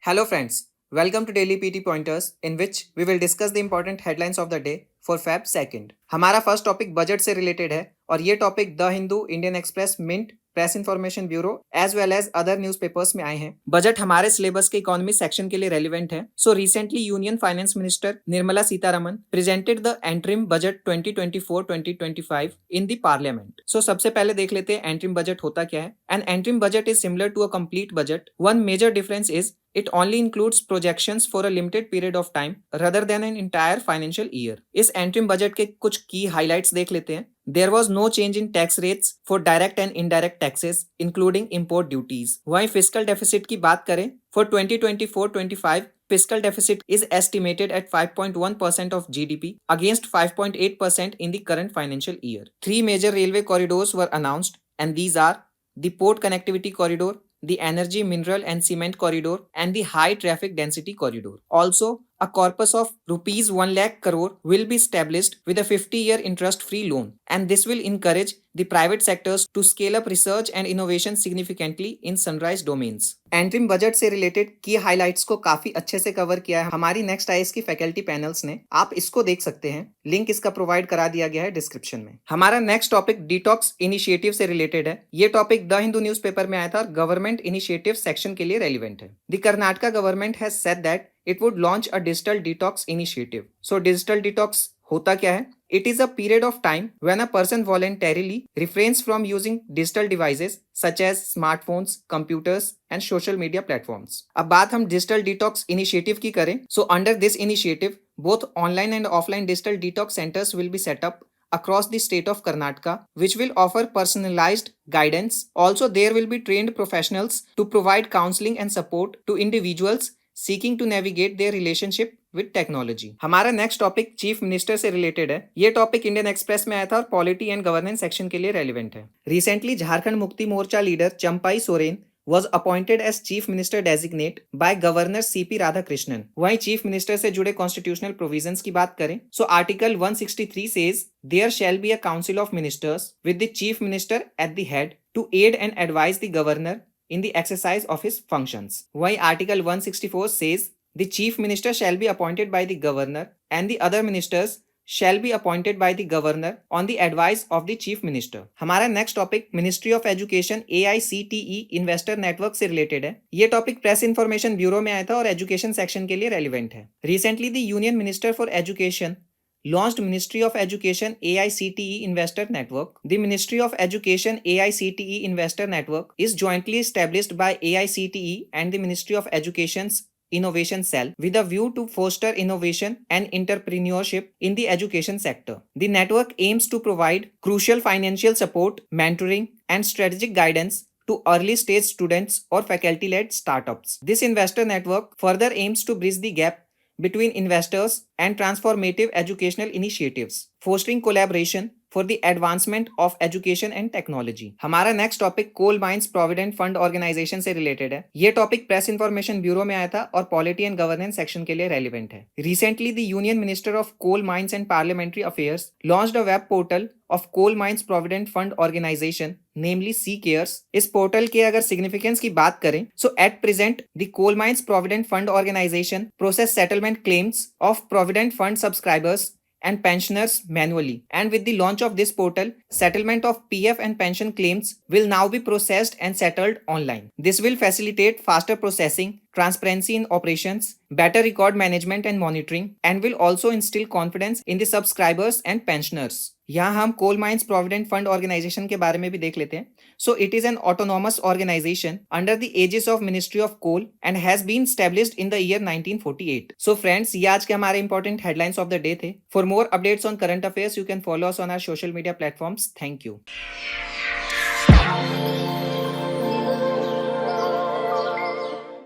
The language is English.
Hello friends, welcome to Daily PT Pointers in which we will discuss the important headlines of the day for Feb 2nd. हमारा first topic budget से related है और ये topic the Hindu, Indian Express, Mint, Press Information Bureau as well as other newspapers में आए हैं। Budget हमारे syllabus के इकोनॉमी सेक्शन के लिए रेलिवेंट है। So recently union finance minister Nirmala Sitharaman presented the interim budget 2024-2025 in the parliament. So सबसे पहले देख लेते हैं एंट्रिम बजट होता क्या है। An interim budget is similar to a complete budget. One major difference is it only includes projections for a limited period of time rather than an entire financial year. इस एंट्रिम budget के कुछ की highlights देख लेते हैं। There was no change in tax rates for direct and indirect taxes, including import duties. वहीं fiscal deficit की बात करें, for 2024-25, fiscal deficit is estimated at 5.1% of GDP against 5.8% in the current financial year. Three major railway corridors were announced, and these are the Port Connectivity Corridor, the Energy, Mineral and Cement Corridor, and the High Traffic Density Corridor. Also, a corpus of rupees 1 lakh crore will be established with a 50-year interest-free loan, and this will encourage the private sectors to scale up research and innovation significantly in sunrise domains. Interim budget से related की highlights को काफी अच्छे से cover किया है हमारी next IAS की फैकल्टी पैनल्स ने। आप इसको देख सकते हैं, लिंक इसका प्रोवाइड करा दिया गया है डिस्क्रिप्शन में। हमारा नेक्स्ट टॉपिक डिटॉक्स इनिशिएटिव से रिलेटेड है। ये टॉपिक द हिंदू न्यूज़पेपर में आया था और गवर्नमेंट इनिशिएटिव सेक्शन के लिए रेलिवेंट है। The Karnataka government has said that it would launch a digital detox initiative. So digital detox होता क्या है? It is a period of time when a person voluntarily refrains from using digital devices such as smartphones, computers and social media platforms. अब बात हम digital detox initiative की करें, so under this initiative, both online and offline digital detox centers will be set up across the state of Karnataka, which will offer personalized guidance. Also, there will be trained professionals to provide counseling and support to individuals seeking to navigate their relationship with technology. हमारा next topic chief minister से related है। ये topic Indian express में आया था और polity and governance section के लिए रेलिवेंट है। Recently Jharkhand Mukti Morcha leader Champai Soren was appointed as Chief Minister Designate by Governor C.P. Radhakrishnan. वहीं चीफ मिनिस्टर से जुड़े कॉन्स्टिट्यूशनल प्रोविजंस की बात करें, so article 163 says there shall be a council of ministers with the chief minister at the head to aid and advise the governor in the exercise of his functions. वहीं article 164 says the chief minister shall be appointed by the governor and the other ministers shall be appointed by the governor on the advice of the chief minister. हमारा next topic ministry of education AICTE investor network से related है। ये topic press Information bureau में आया था और education section के लिए रेलिवेंट है। Recently the union minister for education launched Ministry of Education AICTE Investor Network. The Ministry of Education AICTE Investor Network is jointly established by AICTE and the Ministry of Education's Innovation Cell with a view to foster innovation and entrepreneurship in the education sector. The network aims to provide crucial financial support, mentoring, and strategic guidance to early stage students or faculty-led startups. This investor network further aims to bridge the gap between investors and transformative educational initiatives, fostering collaboration for the advancement of education and technology. हमारा next topic coal mines provident fund organisation से related है। ये topic press Information bureau में आया था और polity and governance section के लिए रेलिवेंट है। Recently the union minister of coal mines and parliamentary affairs launched a web portal of coal mines provident fund organisation namely C cares. इस portal के अगर सिग्निफिकेंस की बात करें, so at present the coal mines provident fund organisation process settlement claims of provident fund subscribers and pensioners manually, and with the launch of this portal, settlement of PF and pension claims will now be processed and settled online. This will facilitate faster processing, transparency in operations, better record management and monitoring, and will also instill confidence in the subscribers and pensioners. यहाँ हम coal mines provident fund organisation के बारे में भी देख लेते हैं। So it is an autonomous organisation under the aegis of ministry of coal and has been established in the year 1948। So friends, ये आज के हमारे important headlines of the day थे। For more updates on current affairs you can follow us on our social media platforms. Thank you.